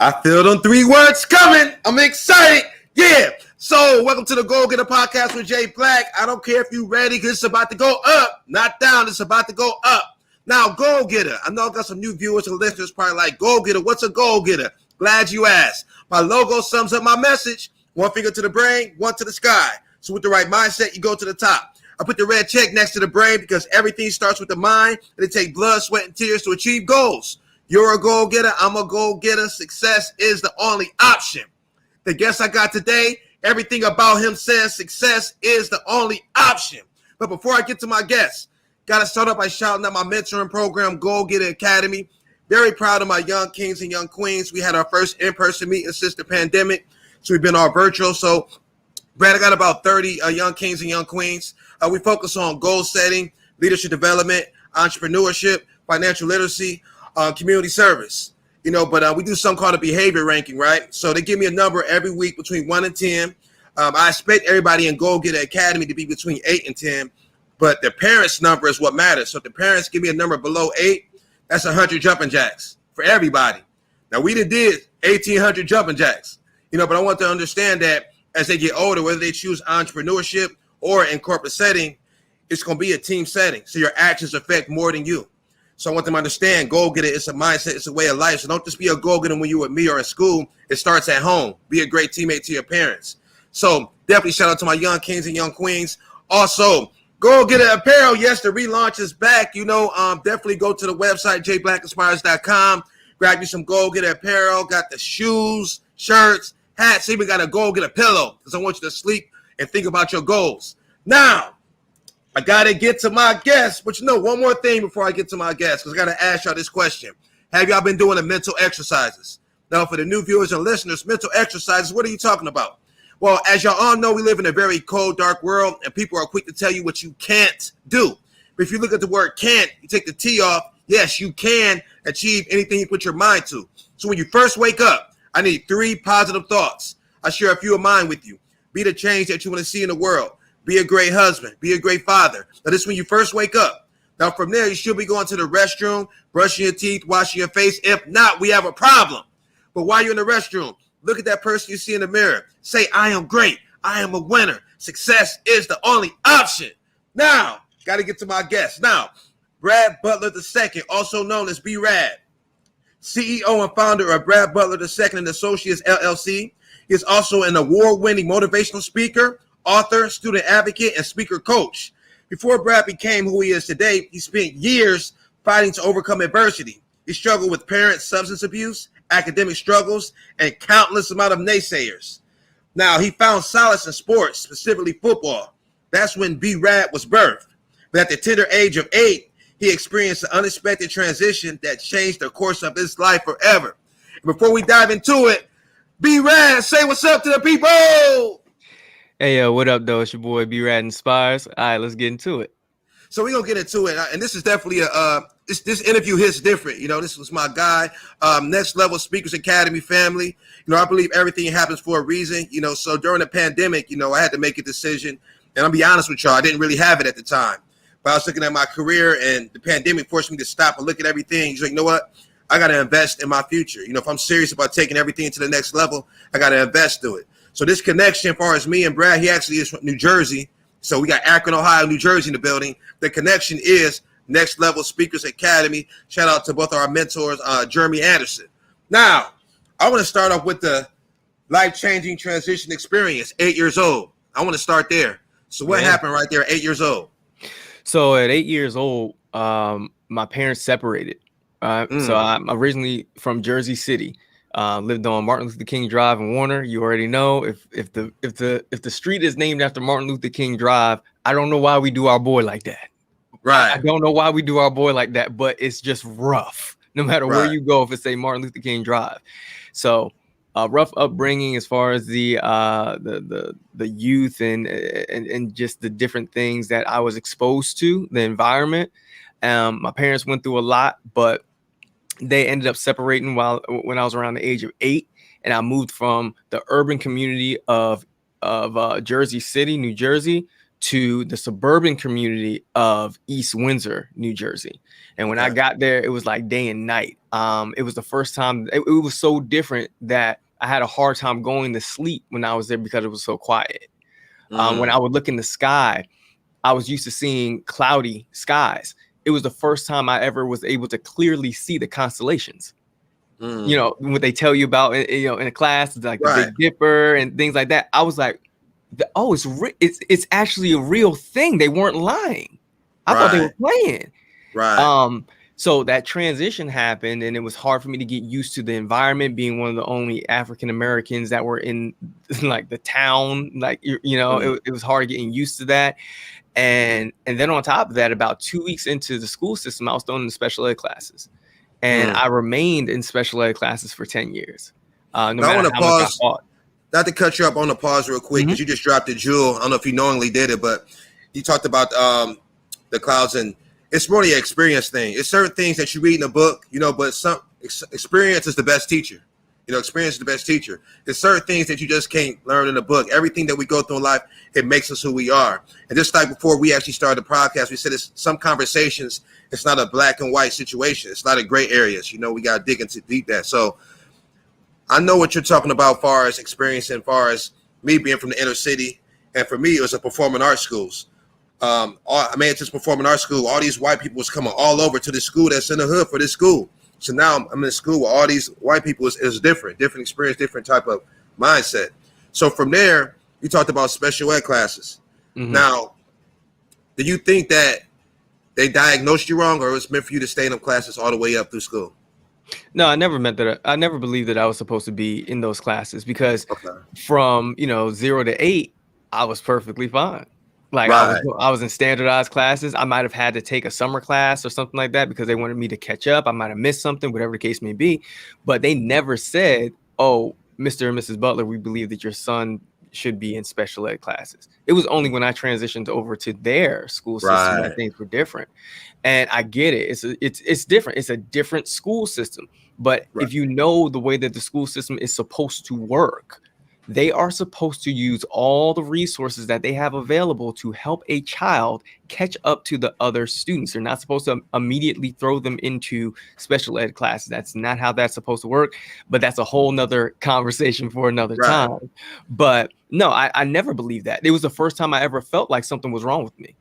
I feel them 3 words coming. I'm excited. Yeah. So welcome to the Goalgetta podcast with Jay Black. I don't care if you're ready because it's about to go up, not down. It's about to go up. Now, Goalgetta. I know I got some new viewers and listeners probably like, Goalgetta, what's a Goalgetta? Glad you asked. My logo sums up my message. 1 finger to the brain, 1 to the sky. So with the right mindset, you go to the top. I put the red check next to the brain because everything starts with the mind, and it takes blood, sweat, and tears to achieve goals. You're a goal-getter. I'm a goal-getter. Success is the only option. The guest I got today, everything about him says success is the only option. But before I get to my guest, got to start off by shouting out my mentoring program, Goalgetta Academy. Very proud of my young kings and young queens. We had our first in-person meeting since the pandemic, so we've been all virtual. So, Brad, I got about 30 young kings and young queens. We focus on goal setting, leadership development, entrepreneurship, financial literacy, community service, but we do something called a behavior ranking, right? So they give me a number every week between 1 and 10. I expect everybody in Goalgetta Academy to be between 8 and 10, but the parents' number is what matters. So if the parents give me a number below 8, that's 100 jumping jacks for everybody. Now, we did 1,800 jumping jacks, but I want to understand that as they get older, whether they choose entrepreneurship or in corporate setting, it's going to be a team setting. So your actions affect more than you. So I want them to understand goal-getter is a mindset, it's a way of life. So don't just be a goal-getter when you're with me or in school. It starts at home. Be a great teammate to your parents. So definitely shout out to my young kings and young queens. Also, Goalgetta Apparel. Yes, the relaunch is back. Definitely go to the website, jblackinspires.com. Grab you some Goalgetta Apparel. Got the shoes, shirts, hats. Even got a Goalgetta pillow because I want you to sleep and think about your goals. Now, I got to get to my guest, but one more thing before I get to my guest, because I got to ask y'all this question. Have y'all been doing the mental exercises? Now, for the new viewers and listeners, mental exercises, what are you talking about? Well, as y'all all know, we live in a very cold, dark world, and people are quick to tell you what you can't do. But if you look at the word can't, you take the T off, yes, you can achieve anything you put your mind to. So when you first wake up, I need 3 positive thoughts. I share a few of mine with you. Be the change that you want to see in the world. Be a great husband. Be a great father. Now, this is when you first wake up. Now, from there, you should be going to the restroom, brushing your teeth, washing your face. If not, we have a problem. But while you're in the restroom, look at that person you see in the mirror. Say, I am great. I am a winner. Success is the only option. Now, got to get to my guest. Now, Brad Butler II, also known as B-Rad, CEO and founder of Brad Butler II and Associates, LLC. He is also an award-winning motivational speaker, author, student advocate, and speaker coach. Before Brad became who he is today, he spent years fighting to overcome adversity. He struggled with parents' substance abuse, academic struggles, and countless amount of naysayers. Now, he found solace in sports, specifically football. That's when B-Rad was birthed. But at the tender age of 8, he experienced an unexpected transition that changed the course of his life forever. And before we dive into it, B-Rad, say what's up to the people. Hey, what up, though? It's your boy B-Rad Inspires. All right, let's get into it. So we're going to get into it. And this is definitely this interview hits different. This was my guy, Next Level Speakers Academy family. I believe everything happens for a reason. So during the pandemic, I had to make a decision. And I'll be honest with y'all, I didn't really have it at the time. But I was looking at my career, and the pandemic forced me to stop and look at everything. He's like, you know what? I got to invest in my future. If I'm serious about taking everything to the next level, I got to invest to it. So this connection, as far as me and Brad, he actually is from New Jersey. So we got Akron, Ohio, New Jersey in the building. The connection is Next Level Speakers Academy. Shout out to both our mentors, Jeremy Anderson. Now, I want to start off with the life-changing transition experience, 8 years old. I want to start there. So what happened right there at 8 years old? So at 8 years old, my parents separated. So I'm originally from Jersey City. Lived on Martin Luther King Drive in Warner. You already know if the street is named after Martin Luther King Drive, I don't know why we do our boy like that. Right. I don't know why we do our boy like that, but it's just rough. No matter where you go, if it's a Martin Luther King Drive. So rough upbringing as far as the youth and just the different things that I was exposed to, the environment. My parents went through a lot, but they ended up separating when I was around the age of 8, and I moved from the urban community of Jersey City, New Jersey, to the suburban community of East Windsor, New Jersey. And when I got there, it was like day and night. It was the first time. It was so different that I had a hard time going to sleep when I was there because it was so quiet. When I would look in the sky, I was used to seeing cloudy skies. It was the first time I ever was able to clearly see the constellations. You know, what they tell you about, you know, in a class, like the Big Dipper and things like that. I was like, oh, it's actually a real thing. They weren't lying. I thought they were playing. So that transition happened, and it was hard for me to get used to the environment, being one of the only African Americans that were in like the town. Like, you know, it was hard getting used to that. And then on top of that, about 2 weeks into the school system, I was thrown into special ed classes. And I remained in special ed classes for 10 years. No matter how much I fought. Not to cut you up, on the pause real quick, because you just dropped a jewel. I don't know if you knowingly did it, but you talked about the clouds, and it's really an experience thing. It's certain things that you read in a book, you know, but some experience is the best teacher. You know, experience is the best teacher. There's certain things that you just can't learn in a book. Everything that we go through in life, it makes us who we are. And just like before we actually started the podcast, we said it's some conversations, it's not a black and white situation. It's a lot of gray areas. You know, we got to dig into deep that. So I know what you're talking about as far as experience and as far as me being from the inner city. And for me, it was a performing arts schools. I made it to this performing arts school. All these white people was coming all over to this school that's in the hood for this school. So now I'm in a school where all these white people is different experience, different type of mindset. So from there, you talked about special ed classes. Now, do you think that they diagnosed you wrong, or it was meant for you to stay in them classes all the way up through school? No, I never meant that. I never believed that I was supposed to be in those classes, because from, you know, 0 to 8, I was perfectly fine. Like I was in standardized classes. I might have had to take a summer class or something like that because they wanted me to catch up. I might have missed something, whatever the case may be. But they never said, oh, Mr. and Mrs. Butler, we believe that your son should be in special ed classes. It was only when I transitioned over to their school system that things were different. And I get it. It's different. It's a different school system. But if you know the way that the school system is supposed to work, they are supposed to use all the resources that they have available to help a child catch up to the other students. They're not supposed to immediately throw them into special ed classes. That's not how that's supposed to work, but that's a whole nother conversation for another time. But no, I never believed that. It was the first time I ever felt like something was wrong with me.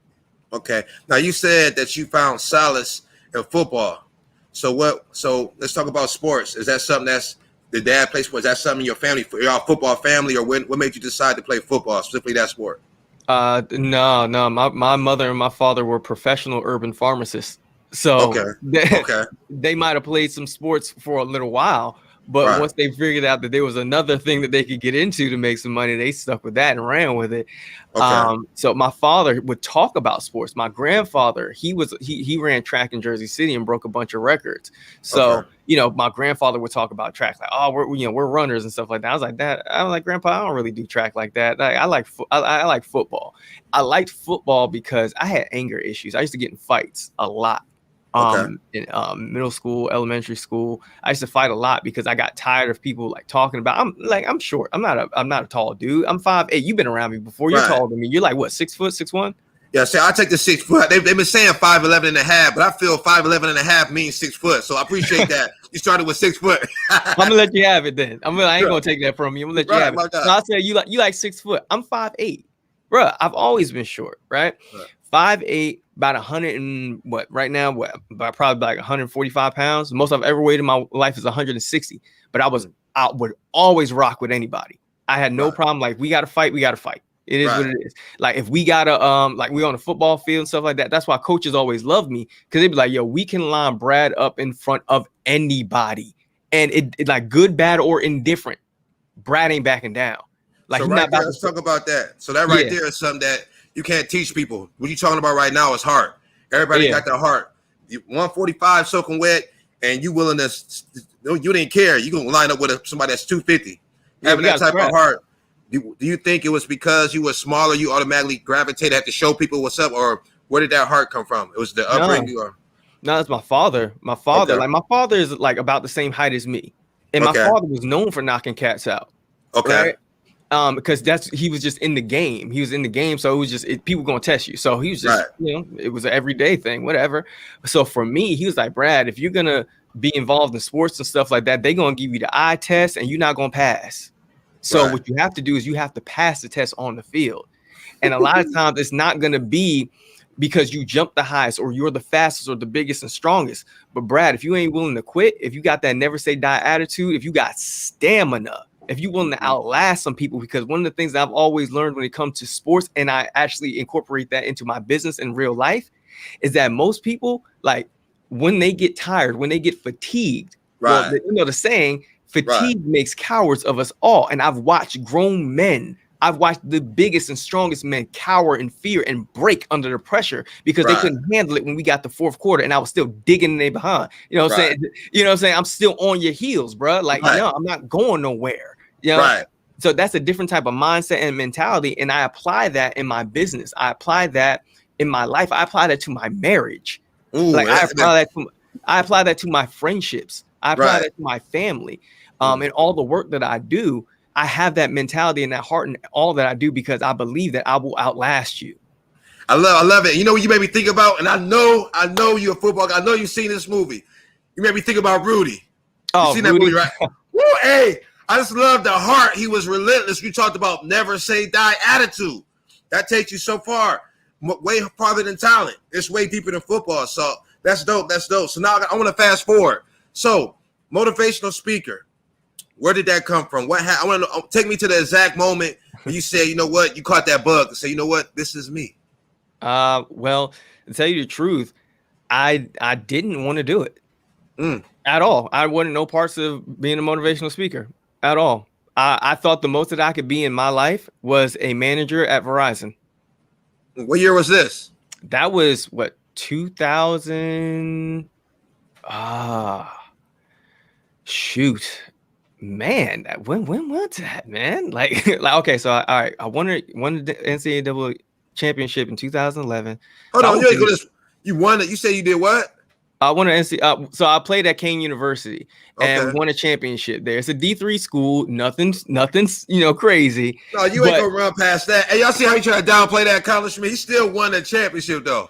Okay. Now you said that you found solace in football. So let's talk about sports. Is that something that's the dad play sports? Is that something in your family, for your football family, or what made you decide to play football, specifically that sport? No. My mother and my father were professional urban pharmacists. So they might have played some sports for a little while, but once they figured out that there was another thing that they could get into to make some money, they stuck with that and ran with it. So my father would talk about sports. My grandfather, he ran track in Jersey City and broke a bunch of records. So you know, my grandfather would talk about track, like, oh, we're runners and stuff like that. I was like, Grandpa, I don't really do track like that. Like, I like football. I liked football because I had anger issues. I used to get in fights a lot. In middle school, elementary school, I used to fight a lot because I got tired of people like talking about. I'm short. I'm not a tall dude. I'm 5'8". You've been around me before. You're taller than me. You're like what, 6 foot, 6'1"? Yeah, see, I take the 6 foot. They've been saying 5'11" and a half, but I feel 5'11" and a half means 6 foot. So I appreciate that. You started with 6 foot. I'm gonna let you have it then. I ain't gonna take that from you. I'm gonna let you have it. So I said you like 6 foot. I'm 5'8", bro. I've always been short, right? 5'8", about 100 and what right now? About probably like 145 pounds. The most I've ever weighed in my life is 160. But I would always rock with anybody. I had no problem. Like, we gotta fight. It is what it is. Like, if we gotta like, we on the football field and stuff like that. That's why coaches always love me, because they'd be like, yo, we can line Brad up in front of anybody, and it like, good, bad, or indifferent, Brad ain't backing down. Like, so let's talk about that. So that there is something that you can't teach people. What you're talking about right now is heart. Everybody got their heart. 145 soaking wet, and you willing to, you didn't care. You gonna line up with somebody that's 250. Having that type of heart. Do you think it was because you were smaller, you automatically gravitated, had to show people what's up, or where did that heart come from? It was the upbringing, or? No, it's my father. My father, like, my father is like about the same height as me, and my father was known for knocking cats out. Right? Because he was just in the game. He was in the game, so it was just people gonna test you. So he was just, it was an everyday thing, whatever. So for me, he was like, Brad, if you're gonna be involved in sports and stuff like that, they're gonna give you the eye test, and you're not gonna pass. So what you have to do is you have to pass the test on the field. And a lot of times it's not gonna be because you jump the highest or you're the fastest or the biggest and strongest. But Brad, if you ain't willing to quit, if you got that never say die attitude, if you got stamina, if you're willing to outlast some people, because one of the things that I've always learned when it comes to sports, and I actually incorporate that into my business in real life, is that most people, like when they get tired, when they get fatigued, well, the saying, fatigue makes cowards of us all. And I've watched grown men, I've watched the biggest and strongest men cower in fear and break under the pressure because they couldn't handle it when we got the fourth quarter and I was still digging in their behind. You know what I'm saying? You know what I'm saying? I'm still on your heels, bro. Like, no, I'm not going nowhere. You know? So that's a different type of mindset and mentality. And I apply that in my business. I apply that in my life. I apply that to my marriage. Like I apply that to my friendships. I apply that to my family. And all the work that I do, I have that mentality and that heart in all that I do because I believe that I will outlast you. I love it. You know what you made me think about? And I know you're a football guy. I know you've seen this movie. You made me think about Rudy. You seen Rudy? That movie, right? Woo, hey, I just love the heart. He was relentless. We talked about never say die attitude. That takes you so far, way farther than talent. It's way deeper than football. So that's dope. That's dope. So now I want to fast forward. So motivational speaker. Where did that come from? I want to take me to the exact moment when you said, you know what, you caught that bug and say, you know what, this is me. Well, to tell you the truth, I didn't want to do it at all. I wanted no parts of being a motivational speaker at all. I thought the most that I could be in my life was a manager at Verizon. What year was this? That was what, 2000? Shoot. Man, when was that, man? Like okay, so all right, I won the NCAA championship in 2011. Hold on, you won it. You say you did what? I won an NCAA. So I played at Kane University and won a championship there. It's a D3 school. Nothing's crazy. No, you ain't gonna run past that. Hey, y'all see how he tried to downplay that accomplishment? He still won a championship though.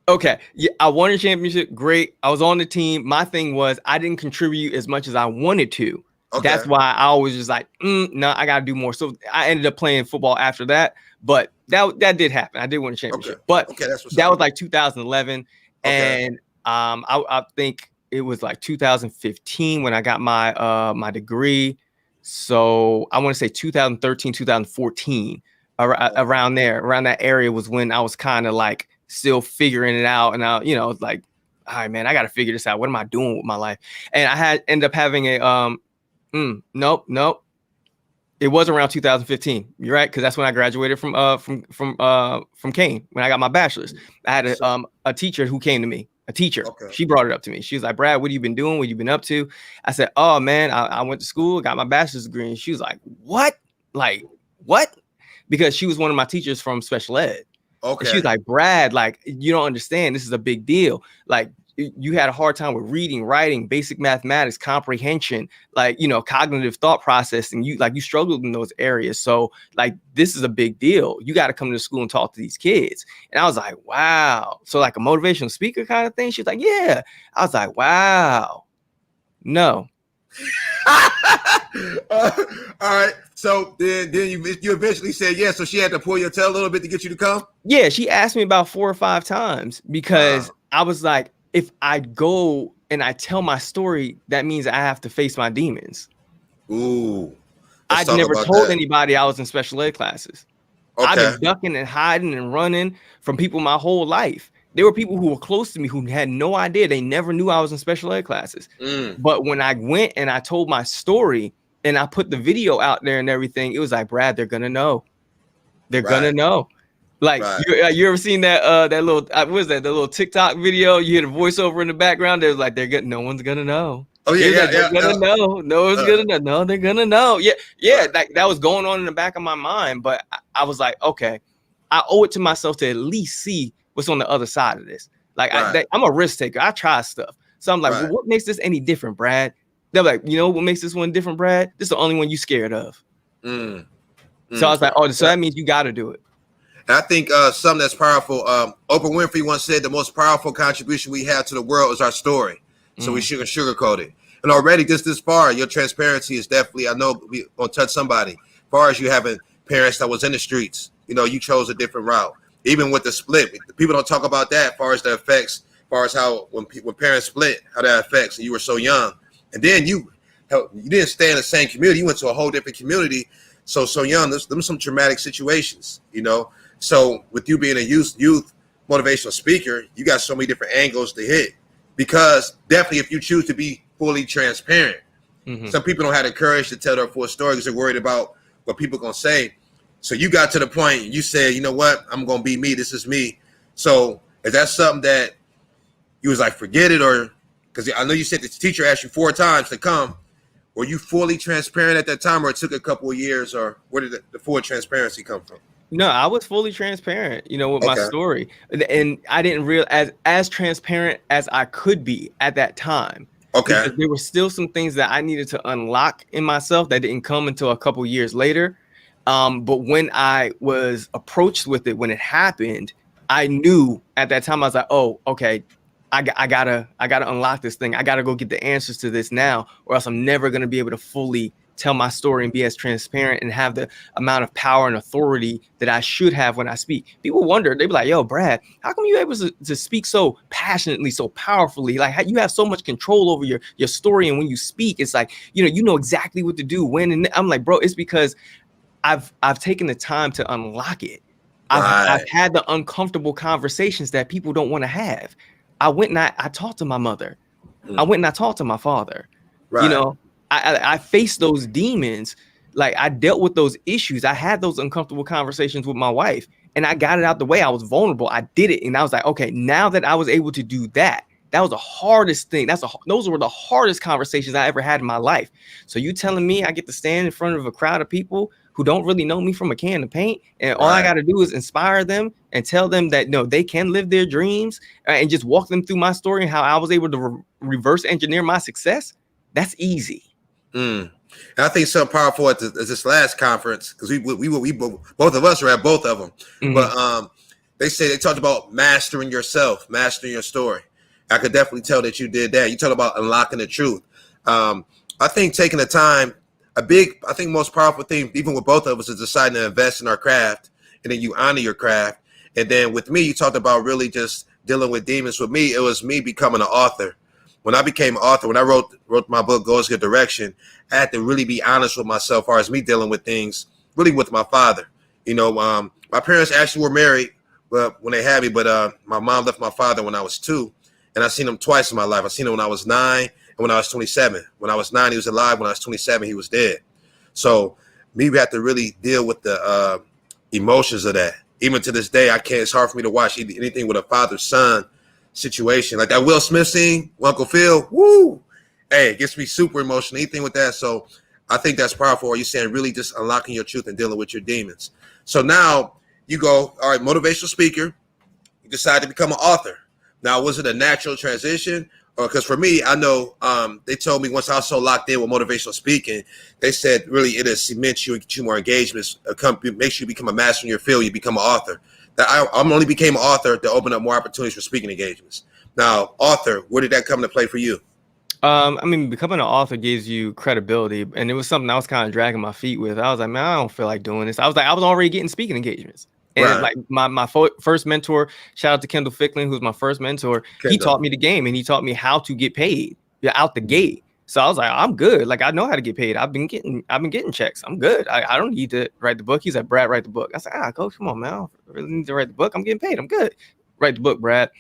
Okay, yeah, I won a championship. Great. I was on the team. My thing was I didn't contribute as much as I wanted to. Okay. That's why I always was like, no, I gotta do more. So I ended up playing football after that. But that did happen. I did win a championship. Okay. But that was like 2011, and I think it was like 2015 when I got my degree. So I want to say 2013, 2014, around that area was when I was kind of like still figuring it out, and I, it's like, all right, man, I got to figure this out. What am I doing with my life? And I ended up having a nope. It was around 2015. You're right, because that's when I graduated from Kane when I got my bachelor's. I had a teacher who came to me. A teacher. Okay. She brought it up to me. She was like, Brad, what have you been doing? What have you been up to? I said, oh man, I went to school, got my bachelor's degree. And she was like, what? Like what? Because she was one of my teachers from special ed. Okay. And she was like, Brad, like, you don't understand. This is a big deal. Like, you had a hard time with reading, writing, basic mathematics, comprehension, like, cognitive thought processing. You struggled in those areas. So like, this is a big deal. You got to come to school and talk to these kids. And I was like, wow. So like a motivational speaker kind of thing. She was like, yeah. I was like, wow. No. All right. So then you eventually said yes. So she had to pull your tail a little bit to get you to come? Yeah. She asked me about 4 or 5 times because I was like, if I go and I tell my story, that means I have to face my demons. Ooh. I'd never told anybody I was in special ed classes. Okay. I've been ducking and hiding and running from people my whole life. There were people who were close to me who had no idea. They never knew I was in special ed classes. But when I went and I told my story and I put the video out there and everything, it was like, Brad, they're going to know. They're going to know. Like, you ever seen that little, what was that, the little TikTok video? You hear the voiceover in the background. There's like, no one's going to know. Oh, yeah, they're going to know. No one's going to know. No, they're going to know. Yeah. Like, that was going on in the back of my mind. But I was like, okay, I owe it to myself to at least see what's on the other side of this. Like, I'm a risk taker. I try stuff. So I'm like, well, what makes this any different, Brad? They're like, what makes this one different, Brad? This is the only one you scared of. Mm, So I was like, oh, so yeah. that means you got to do it. And I think something that's powerful. Oprah Winfrey once said the most powerful contribution we have to the world is our story. So we shouldn't sugarcoat it. And already just this far, your transparency is definitely, I know we gonna touch somebody. As far as you having parents that was in the streets, you know, you chose a different route. Even with the split, people don't talk about that as far as the effects, as far as how when parents split, how that affects, and you were so young. And then you didn't stay in the same community. You went to a whole different community. So young, there's some traumatic situations, you know. So with you being a youth motivational speaker, you got so many different angles to hit. Because definitely if you choose to be fully transparent, some people don't have the courage to tell their full story because they're worried about what people are going to say. So you got to the point, you said, you know what, I'm going to be me. This is me. So is that something that you was like, forget it? Or because I know you said the teacher asked you 4 times to come. Were you fully transparent at that time, or it took a couple of years, or where did the full transparency come from? No, I was fully transparent, you know, with my story, and I didn't realize as transparent as I could be at that time. Okay. Because there were still some things that I needed to unlock in myself that didn't come until a couple years later. But when I was approached with it, when it happened, I knew at that time, I was like, oh, okay, I gotta unlock this thing. I gotta go get the answers to this now, or else I'm never gonna be able to fully tell my story and be as transparent and have the amount of power and authority that I should have when I speak. People wonder, they be like, yo, Brad, how come you able to speak so passionately, so powerfully? Like, how you have so much control over your story. And when you speak, it's like, you know exactly what to do when. And I'm like, bro, it's because I've taken the time to unlock it. I've had the uncomfortable conversations that people don't want to have. I went and I talked to my mother. I went and I talked to my father. You know, I faced those demons. Like, I dealt with those issues. I had those uncomfortable conversations with my wife, and I got it out the way. I was vulnerable. I did it. And I was like, okay, now that I was able to do that, that was the hardest thing. Those were the hardest conversations I ever had in my life. So you telling me I get to stand in front of a crowd of people who don't really know me from a can of paint, and all I got to do is inspire them and tell them that no, they can live their dreams, and just walk them through my story and how I was able to reverse engineer my success. That's easy. And I think something powerful at this last conference, because we both of us were at both of them, but they talked about mastering yourself, mastering your story. I could definitely tell that you did that. You talked about unlocking the truth. I think taking the time, I think most powerful thing, even with both of us, is deciding to invest in our craft, and then you honor your craft. And then with me, you talked about really just dealing with demons. With me, it was me becoming an author. When I became an author, when I wrote my book, Goalgetta Direction, I had to really be honest with myself as far as me dealing with things, really with my father. You know, my parents actually were married when they had me, but my mom left my father when I was 2, and I seen him twice in my life. I seen him when I was 9 and when I was 27. When I was 9, he was alive. When I was 27, he was dead. So we had to really deal with the emotions of that. Even to this day, it's hard for me to watch anything with a father-son situation. Like that Will Smith scene, Uncle Phil, woo! Hey, it gets me super emotional, anything with that. So I think that's powerful. Are you saying really just unlocking your truth and dealing with your demons? So now you go, all right, motivational speaker, you decide to become an author. Now, was it a natural transition? Or because for me, I know they told me once I was so locked in with motivational speaking, they said really it cements you and get you more engagements, makes you become a master in your field, you become an author. That I only became an author to open up more opportunities for speaking engagements. Now, author, where did that come to play for you? I mean, becoming an author gives you credibility, and it was something I was kind of dragging my feet with. I was like, man, I don't feel like doing this. I was already getting speaking engagements. And like my first mentor, shout out to Kendall Ficklin, who's my first mentor. Kendall. He taught me the game, and he taught me how to get paid out the gate. So I was like, I'm good. Like, I know how to get paid. I've been getting checks. I'm good. I don't need to write the book. He's like, Brad, write the book. I said, coach, come on, man. I don't really need to write the book. I'm getting paid. I'm good. Write the book, Brad.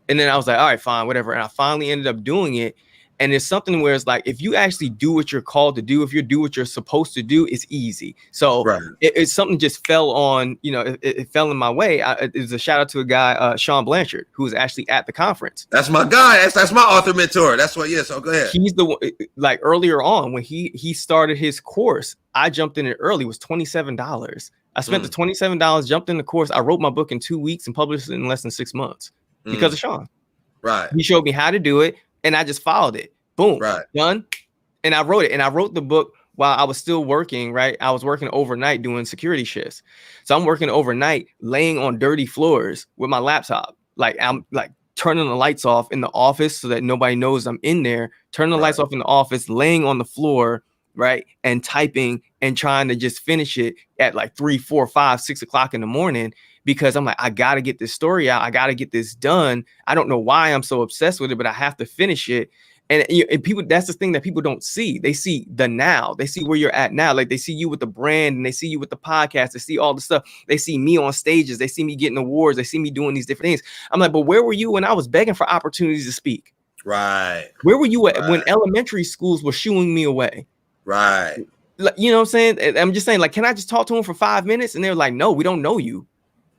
And then I was like, all right, fine, whatever. And I finally ended up doing it. And it's something where it's like, if you actually do what you're called to do, if you do what you're supposed to do, it's easy. So it's something just fell on, it fell in my way. It was a shout out to a guy, Sean Blanchard, who was actually at the conference. That's my guy. That's my author mentor. That's what, yeah. So go ahead. He's the one, like earlier on when he started his course, I jumped in it early. It was $27. I spent the $27, jumped in the course. I wrote my book in 2 weeks and published it in less than 6 months because of Sean. Right. He showed me how to do it. And I just followed it. Boom. Done. And I wrote it. And I wrote the book while I was still working, right? I was working overnight doing security shifts. So I'm working overnight, laying on dirty floors with my laptop. Like I'm like turning the lights off in the office so that nobody knows I'm in there, turning the lights off in the office, laying on the floor, right? And typing and trying to just finish it at like 3, 4, 5, 6 o'clock in the morning, because I'm like, I got to get this story out. I got to get this done. I don't know why I'm so obsessed with it, but I have to finish it. And people, that's the thing that people don't see. They see the now. They see where you're at now. Like they see you with the brand, and they see you with the podcast. They see all the stuff. They see me on stages. They see me getting awards. They see me doing these different things. I'm like, but where were you when I was begging for opportunities to speak? Right. Where were you at when elementary schools were shooing me away? Right. You know what I'm saying? I'm just saying, like, can I just talk to them for 5 minutes? And they're like, no, we don't know you.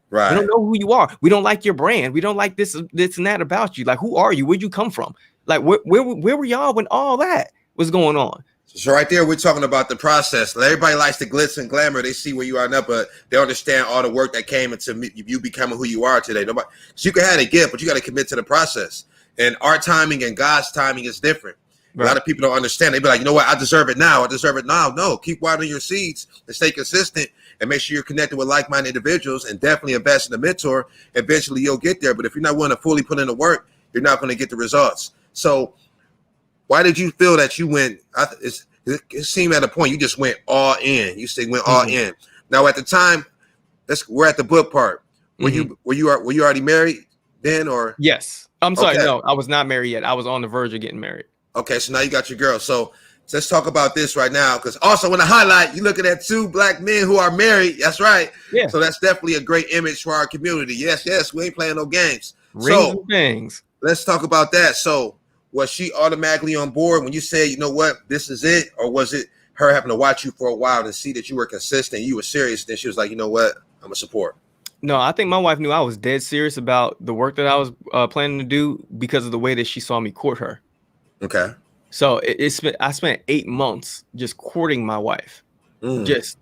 Right. We don't know who you are. We don't like your brand. We don't like this and that about you. Like, who are you? Where'd you come from? Like, where were y'all when all that was going on? So right there, we're talking about the process. Everybody likes the glitz and glamour. They see where you are now, but they understand all the work that came into you becoming who you are today. Nobody, so you can have a gift, but you got to commit to the process. And our timing and God's timing is different. Right. A lot of people don't understand. They be like, you know what? I deserve it now. I deserve it now. No, keep watering your seeds and stay consistent and make sure you're connected with like-minded individuals and definitely invest in a mentor. Eventually, you'll get there. But if you're not willing to fully put in the work, you're not going to get the results. So why did you feel that you went? It seemed at a point you just went all in. You say went all in. Now at the time, we're at the book part. Were you already married then, or? Yes. I'm sorry. Okay. No, I was not married yet. I was on the verge of getting married. Okay, so now you got your girl. So let's talk about this right now, because also want to highlight, you looking at 2 black men who are married. That's right. Yeah. So that's definitely a great image for our community. Yes, we ain't playing no games. Rings and things. Let's talk about that. So was she automatically on board when you said, you know what, this is it? Or was it her having to watch you for a while and see that you were consistent, you were serious, then she was like, you know what, I'm going to support? No, I think my wife knew I was dead serious about the work that I was planning to do because of the way that she saw me court her. Okay. So I spent 8 months just courting my wife, just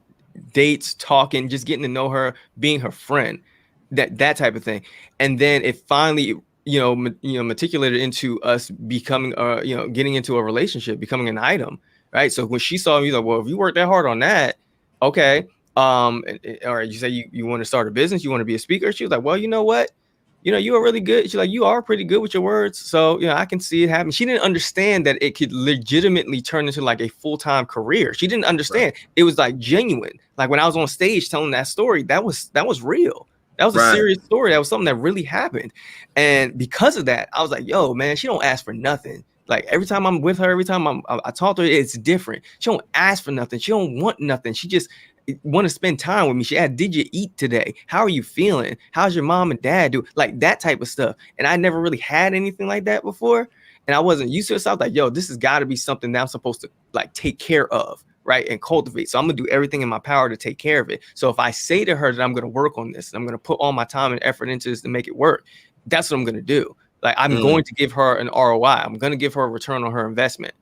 dates, talking, just getting to know her, being her friend, that type of thing. And then it finally, matriculated into us becoming, getting into a relationship, becoming an item, right? So when she saw me, like, well, if you work that hard on that, okay. All right, you say you want to start a business, you want to be a speaker. She was like, well, you know what? You are really good. She's like, you are pretty good with your words. So, I can see it happen. She didn't understand that it could legitimately turn into like a full-time career. She didn't understand. Right. It was like genuine. Like when I was on stage telling that story, that was real. That was a serious story. That was something that really happened. And because of that, I was like, yo, man, she don't ask for nothing. Like every time I'm with her, every time I talk to her, it's different. She don't ask for nothing. She don't want nothing. She just want to spend time with me. She asked, did you eat today? How are you feeling? How's your mom and dad do? Like that type of stuff. And I never really had anything like that before. And I wasn't used to it. So I was like, yo, this has got to be something that I'm supposed to like take care of, right? And cultivate. So I'm going to do everything in my power to take care of it. So if I say to her that I'm going to work on this and I'm going to put all my time and effort into this to make it work, that's what I'm going to do. Like I'm going to give her an ROI. I'm going to give her a return on her investment.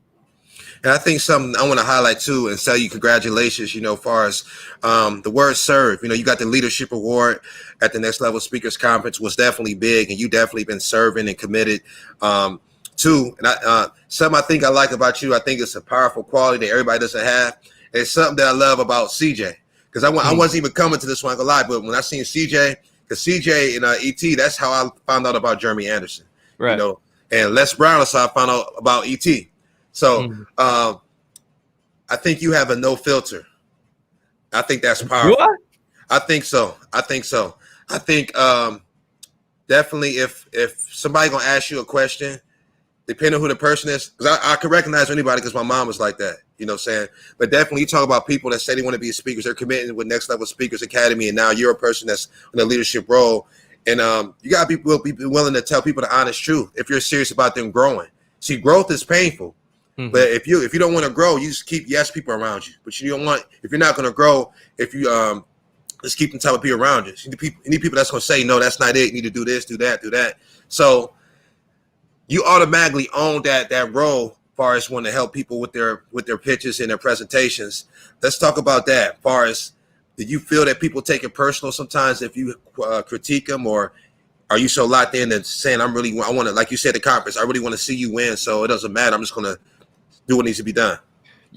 And I think something I want to highlight too and tell you congratulations, as far as the word serve, you got the leadership award at the Next Level Speakers Conference was definitely big, and you definitely been serving and committed too. And something I think I like about you, I think it's a powerful quality that everybody doesn't have. And it's something that I love about CJ, because I wasn't even coming to this one, I'm gonna lie, but when I seen CJ, because CJ and ET, that's how I found out about Jeremy Anderson, right? And Les Brown, that's how I found out about ET. So I think you have a no filter. I think that's powerful. What? I think so. I think definitely if somebody gonna ask you a question, depending on who the person is, because I can recognize anybody because my mom was like that, what I'm saying? But definitely you talk about people that say they want to be speakers, they're committing with Next Level Speakers Academy, and now you're a person that's in a leadership role. And you gotta be willing to tell people the honest truth if you're serious about them growing. See, growth is painful. But if you don't want to grow, you just keep yes people around you. But you don't want, if you're not going to grow, if you just keep them type of people around you. You need people that's going to say, no, that's not it. You need to do this, do that, do that. So you automatically own that role as far as wanting to help people with their pitches and their presentations. Let's talk about that. As far as, do you feel that people take it personal sometimes if you critique them, or are you so locked in and saying, I want to, like you said at the conference, I really want to see you win, so it doesn't matter. I'm just going to do what needs to be done?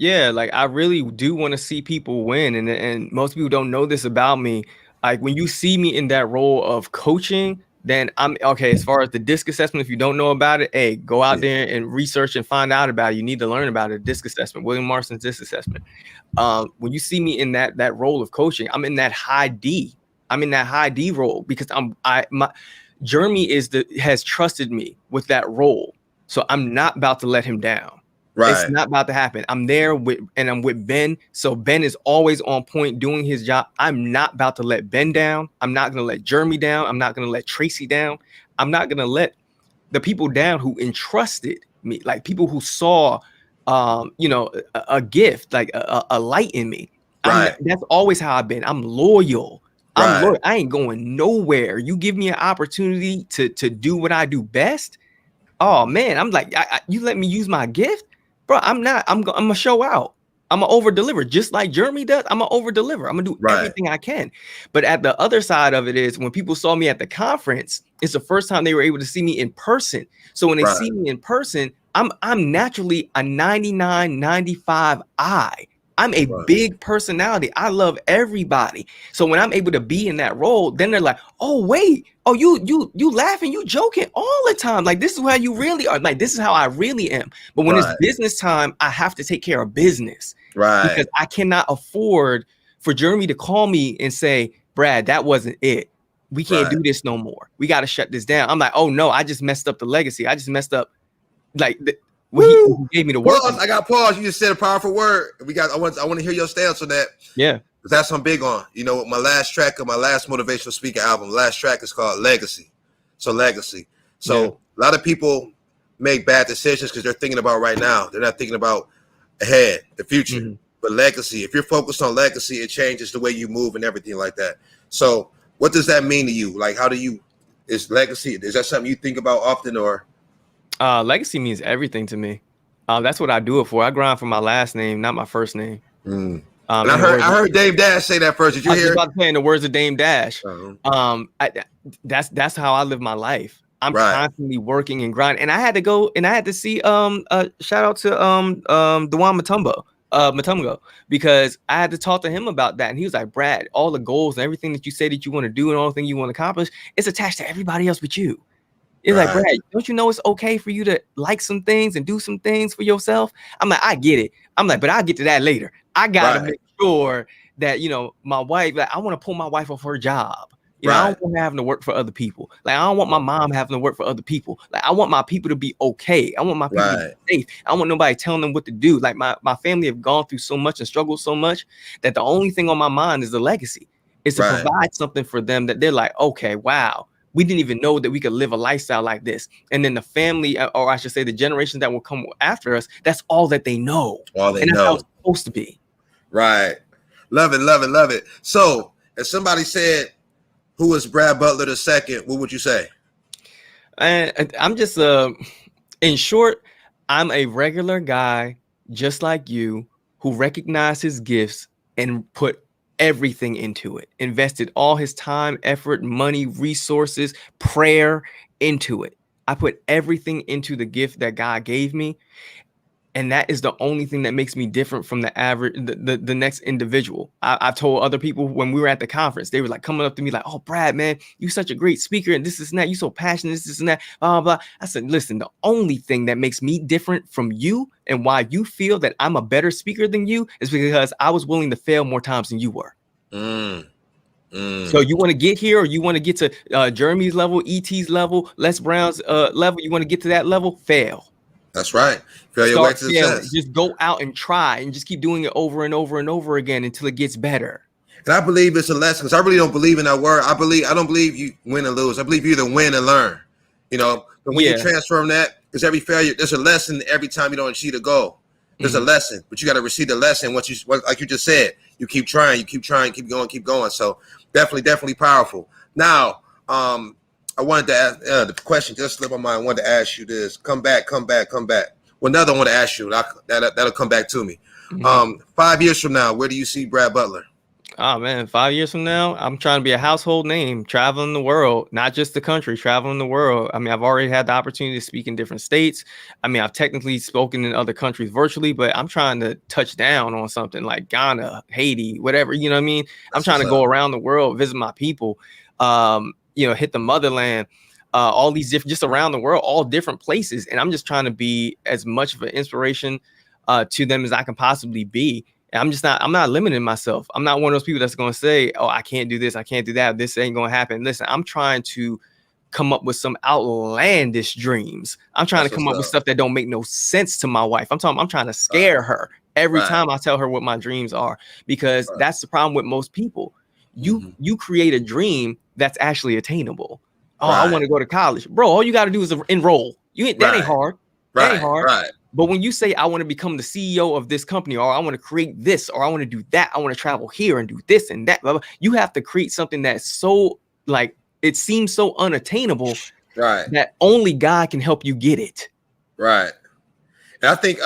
Yeah, like I really do want to see people win, and most people don't know this about me. Like when you see me in that role of coaching, then I'm okay. As far as the disc assessment, if you don't know about it, hey, go out there and research and find out about it. You need to learn about it. Disc assessment, William Marston's disc assessment. When you see me in that role of coaching, I'm in that high D. I'm in that high D role because Jeremy has trusted me with that role, so I'm not about to let him down. Right. It's not about to happen. I'm there I'm with Ben. So Ben is always on point doing his job. I'm not about to let Ben down. I'm not going to let Jeremy down. I'm not going to let Tracy down. I'm not going to let the people down who entrusted me, like people who saw, a gift, like a light in me. Right. That's always how I've been. I'm loyal. Right. Loyal. I ain't going nowhere. You give me an opportunity to do what I do best. Oh man, I'm like, you let me use my gift. Bro, I'm gonna show out. I'm gonna over deliver just like Jeremy does. I'm gonna over deliver. I'm gonna do everything I can. But at the other side of it is when people saw me at the conference, it's the first time they were able to see me in person. So when they see me in person, I'm naturally a 99, 95 I. I'm a big personality. I love everybody. So when I'm able to be in that role, then they're like, oh, wait. Oh, you laughing, you joking all the time. Like, this is how you really are. Like, this is how I really am. But when it's business time, I have to take care of business. Right. Because I cannot afford for Jeremy to call me and say, Brad, that wasn't it. We can't do this no more. We got to shut this down. I'm like, oh, no, I just messed up the legacy. I just messed up like he gave me the word. I got pause. You just said a powerful word. I want to hear your stance on that. Yeah. That's what I'm big on. You know, my last track of my last motivational speaker album, last track is called Legacy. So Legacy. So a lot of people make bad decisions because they're thinking about right now. They're not thinking about ahead, the future. Mm-hmm. But legacy, if you're focused on legacy, it changes the way you move and everything like that. So what does that mean to you? Like, is legacy, is that something you think about often or? Legacy means everything to me. That's what I do it for. I grind for my last name, not my first name. And I heard Dame Dash say that first. Did you hear? I was about to play in the words of Dame Dash. That's how I live my life. I'm constantly working and grinding. And I had to go and I had to see shout out to Dewan Matumbo, because I had to talk to him about that. And he was like, Brad, all the goals and everything that you say that you want to do and all the things you want to accomplish, it's attached to everybody else but you. It's like, Brad, don't you know it's okay for you to like some things and do some things for yourself? I'm like, I get it. I'm like, but I'll get to that later. I got to make sure that, my wife, like, I want to pull my wife off her job. I don't want her having to work for other people. Like, I don't want my mom having to work for other people. Like, I want my people to be okay. I want my people to be safe. I don't want nobody telling them what to do. Like, my family have gone through so much and struggled so much that the only thing on my mind is the legacy. Is to provide something for them that they're like, okay, wow. We didn't even know that we could live a lifestyle like this. And then the family, or I should say the generations that will come after us, that's all that they know. All they know. That's how it's supposed to be. Right. Love it, love it, love it. So if somebody said, who is Brad Butler II, what would you say? I'm just, in short, I'm a regular guy, just like you, who recognized his gifts and put everything into it, invested all his time, effort, money, resources, prayer into it. I put everything into the gift that God gave me. And that is the only thing that makes me different from the average, the next individual. I've told other people when we were at the conference, they were like coming up to me like, oh, Brad, man, you're such a great speaker and this and that. You're so passionate, this and that, blah, blah, blah. I said, listen, the only thing that makes me different from you and why you feel that I'm a better speaker than you is because I was willing to fail more times than you were. So you want to get here, or you want to get to Jeremy's level, ET's level, Les Brown's level, you want to get to that level, fail. That's right. Fail your way to success. Just go out and try and just keep doing it over and over and over again until it gets better. And I believe it's a lesson because I really don't believe in that word. I don't believe you win and lose. I believe you either win and learn. But when you transform that, because every failure, there's a lesson every time you don't achieve a goal. There's a lesson, but you got to receive the lesson. Like you just said, you keep trying, keep going. So definitely powerful. Now, I wanted to ask the question just slipped my mind. I wanted to ask you this: come back. Well, another one to ask you that'll come back to me. 5 years from now, where do you see Brad Butler? Oh man, 5 years from now, I'm trying to be a household name, traveling the world, not just the country, traveling the world. I mean, I've already had the opportunity to speak in different states. I mean, I've technically spoken in other countries virtually, but I'm trying to touch down on something like Ghana, Haiti, whatever. You know what I mean? I'm That's trying what's to go up. around the world, visit my people, hit the motherland, all these different, just around the world, all different places. And I'm just trying to be as much of an inspiration to them as I can possibly be. And I'm not limiting myself. I'm not one of those people that's going to say, oh, I can't do this. I can't do that. This ain't going to happen. Listen, I'm trying to come up with some outlandish dreams. I'm trying to That's come what's up with up. stuff that don't make no sense to my wife. I'm trying to scare her every Right. time I tell her what my dreams are, because Right. that's the problem with most people. You create a dream that's actually attainable. Oh, I want to go to college. Bro, all you got to do is enroll. That ain't hard. That ain't hard. Right. But when you say, I want to become the CEO of this company, or I want to create this, or I want to do that, I want to travel here and do this and that, blah, blah, you have to create something that's so, like, it seems so unattainable that only God can help you get it. Right. And I think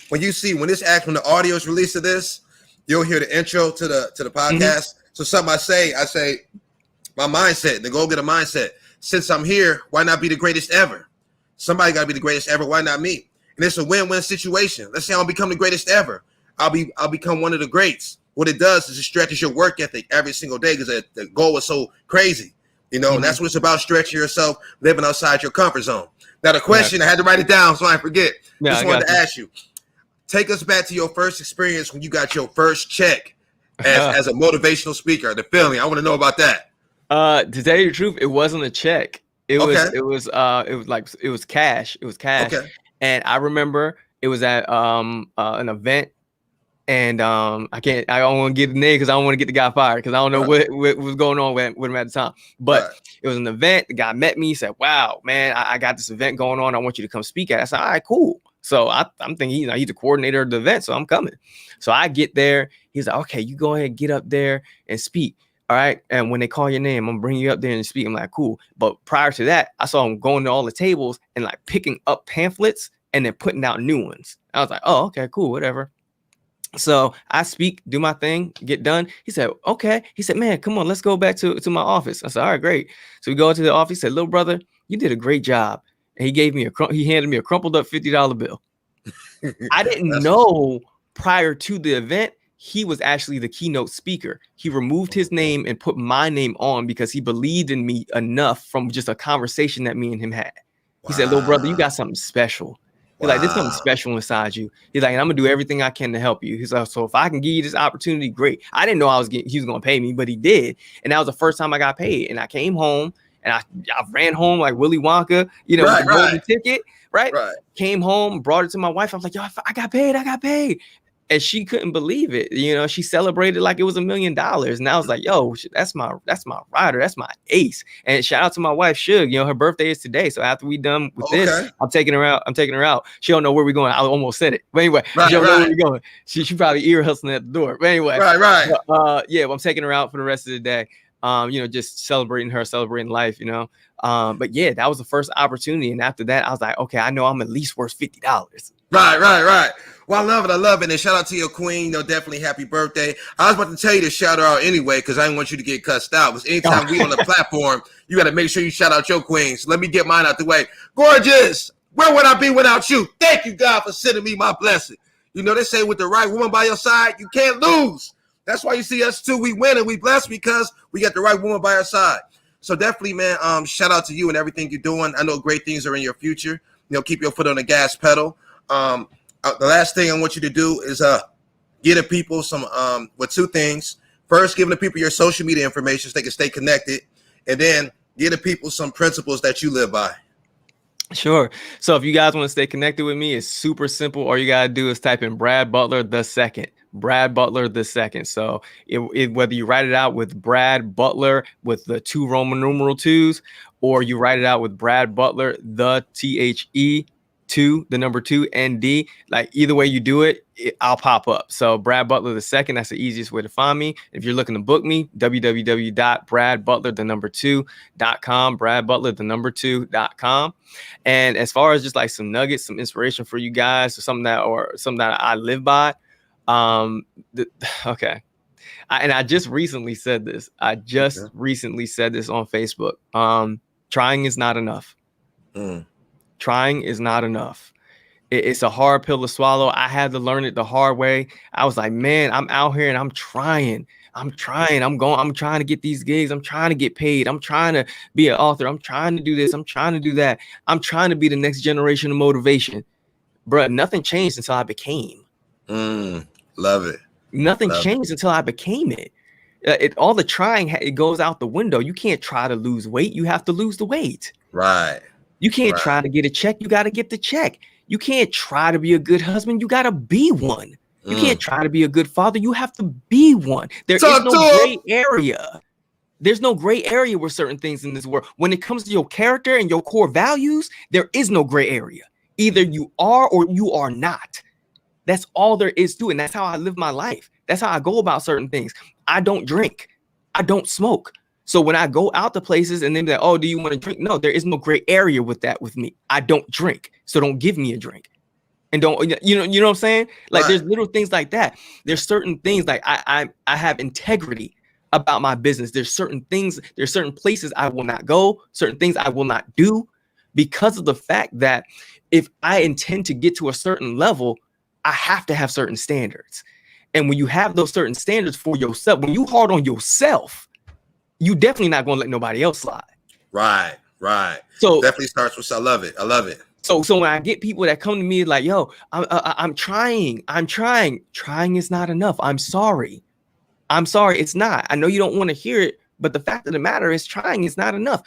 when the audio is released to this, you'll hear the intro to the podcast. So something I say, my mindset, the Goalgetta mindset. Since I'm here, why not be the greatest ever? Somebody got to be the greatest ever. Why not me? And it's a win-win situation. Let's say I don't become the greatest ever. I'll become one of the greats. What it does is it stretches your work ethic every single day, because the goal is so crazy. And that's what it's about, stretching yourself, living outside your comfort zone. Now, the question, I had to write it down so I forget. Just wanted to ask you, take us back to your first experience when you got your first check as a motivational speaker, the feeling. I want to know about that. To tell you the truth, it wasn't a check. It was cash. It was cash. Okay. And I remember it was at an event, and I don't want to get the name because I don't want to get the guy fired, because I don't know what was going on with him at the time. But it was an event. The guy met me. He said, "Wow, man, I got this event going on. I want you to come speak at it." I said, "All right, cool." So I'm thinking, he's the coordinator of the event, so I'm coming. So I get there. He's like, "Okay, you go ahead, get up there and speak. All right. And when they call your name, I'm gonna bring you up there and speak." I'm like, cool. But prior to that, I saw him going to all the tables and like picking up pamphlets and then putting out new ones. I was like, oh, okay, cool, whatever. So I speak, do my thing, get done. He said, okay. He said, man, come on, let's go back to my office. I said, all right, great. So we go into the office. He said, little brother, you did a great job. And he handed me a crumpled up $50 bill. I didn't know prior to the event he was actually the keynote speaker. He removed his name and put my name on because he believed in me enough from just a conversation that me and him had. He said, little brother, you got something special. He's like, there's something special inside you. He's like, and I'm gonna do everything I can to help you. He's like, so if I can give you this opportunity, great. I didn't know he was gonna pay me, but he did. And that was the first time I got paid. And I came home and I ran home like Willy Wonka, with the golden ticket, right? Came home, brought it to my wife. I was like, yo, I got paid. And she couldn't believe it. She celebrated like it was $1 million. And I was like, yo, that's my rider. That's my ace. And shout out to my wife, Suge. Her birthday is today. So after we done with this, I'm taking her out. She don't know where we're going. I almost said it. But anyway, she don't know where we're going. She probably ear hustling at the door. But anyway. But I'm taking her out for the rest of the day. Just celebrating life, But yeah, that was the first opportunity. And after that, I was like, okay, I know I'm at least worth $50. Right. Well, I love it. And shout out to your queen. Definitely happy birthday. I was about to tell you to shout her out anyway, because I didn't want you to get cussed out. Because anytime we on the platform, you got to make sure you shout out your queen. So let me get mine out the way. Gorgeous. Where would I be without you? Thank you, God, for sending me my blessing. They say with the right woman by your side, you can't lose. That's why you see us too. We win and we blessed because we got the right woman by our side. So definitely, man, shout out to you and everything you're doing. I know great things are in your future. Keep your foot on the gas pedal. The last thing I want you to do is give the people some two things. First, giving the people your social media information so they can stay connected, and then give the people some principles that you live by. Sure. So if you guys want to stay connected with me, it's super simple. All you got to do is type in Brad Butler II. Brad Butler II. So whether you write it out with Brad Butler with the 2 Roman numeral 2s, or you write it out with Brad Butler, the THE2, the number 2 ND, like either way you do it, I'll pop up. So Brad Butler II, that's the easiest way to find me. If you're looking to book me, www.bradbutler2.com, bradbutler2.com. And as far as just like some nuggets, some inspiration for you guys, or something that I live by. Okay. I just recently said this. I just recently said this on Facebook. Trying is not enough. Trying is not enough. It's a hard pill to swallow. I had to learn it the hard way. I was like, man, I'm out here and I'm trying. I'm trying to get these gigs. I'm trying to get paid. I'm trying to be an author. I'm trying to do this. I'm trying to do that. I'm trying to be the next generation of motivation. Bruh, nothing changed until I became. Love it. Nothing changed until I became it. All the trying, it goes out the window. You can't try to lose weight. You have to lose the weight. Right. You can't try to get a check. You got to get the check. You can't try to be a good husband. You got to be one. You can't try to be a good father. You have to be one. There is no gray area. There's no gray area with certain things in this world. When it comes to your character and your core values, there is no gray area. Either you are or you are not. That's all there is to it. And that's how I live my life. That's how I go about certain things. I don't drink. I don't smoke. So when I go out to places and then they're like, oh, do you want to drink? No, there is no gray area with that with me. I don't drink. So don't give me a drink. And don't, you know what I'm saying? Like there's little things like that. There's certain things like I have integrity about my business. There's certain things, there's certain places I will not go, certain things I will not do because of the fact that if I intend to get to a certain level, I have to have certain standards. And when you have those certain standards for yourself, when you hard on yourself, you definitely not going to let nobody else slide. Right. So definitely starts with, I love it. So when I get people that come to me like, yo, I'm trying. Trying is not enough. I'm sorry. It's not. I know you don't want to hear it, but the fact of the matter is trying is not enough.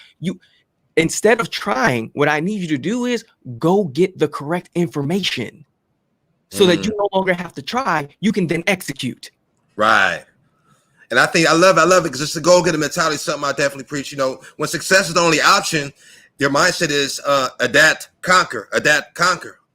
Instead of trying, what I need you to do is go get the correct information so that you no longer have to try. You can then execute. Right. And I think I love it because it's the go-getter mentality, something I definitely preach. You know, when success is the only option, your mindset is adapt, conquer.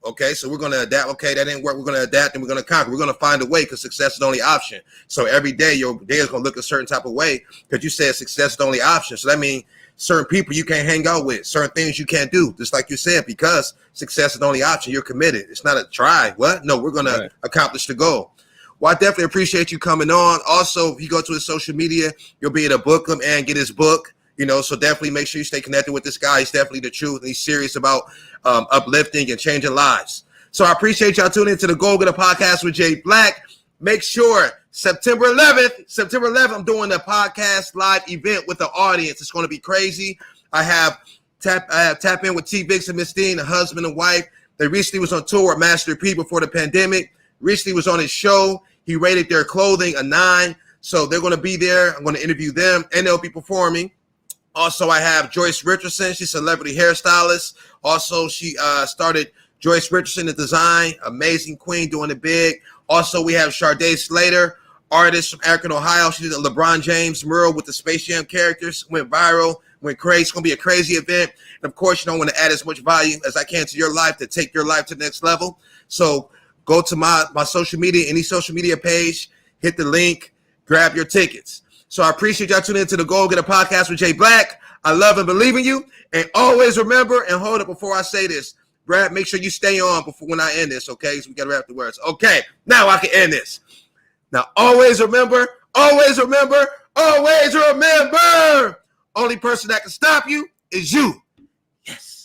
Okay, so we're going to adapt. Okay, that didn't work. We're going to adapt and we're going to conquer. We're going to find a way because success is the only option. So every day your day is going to look a certain type of way because you said success is the only option. So that means certain people you can't hang out with, certain things you can't do, just like you said, because success is the only option. You're committed. It's not a try. What? No, we're going to accomplish the goal. Well, I definitely appreciate you coming on. Also, if you go to his social media, you'll be able to book him and get his book. You know, so definitely make sure you stay connected with this guy. He's definitely the truth. And he's serious about uplifting and changing lives. So I appreciate y'all tuning into the Goalgetta podcast with Jay Black. Make sure September 11th, I'm doing a podcast live event with the audience. It's going to be crazy. I have tap in with T. Biggs and Miss Dean, a husband and wife. They recently was on tour with Master P before the pandemic. Recently was on his show. He rated their clothing a 9. So they're going to be there. I'm going to interview them and they'll be performing. Also, I have Joyce Richardson. She's a celebrity hairstylist. Also, she started Joyce Richardson the design. Amazing queen, doing it big. Also, we have Sharday Slater, artist from Akron, Ohio. She did a LeBron James mural with the Space Jam characters. Went viral, went crazy. It's going to be a crazy event. And, of course, you know, I want to add as much value as I can to your life to take your life to the next level. So go to my social media, any social media page, hit the link, grab your tickets. So I appreciate y'all tuning into the Goalgetta podcast with Jay Black. I love and believe in you. And always remember, and hold up before I say this, Brad, make sure you stay on before when I end this, okay? So we got to wrap the words. Okay, now I can end this. Now always remember, only person that can stop you is you. Yes.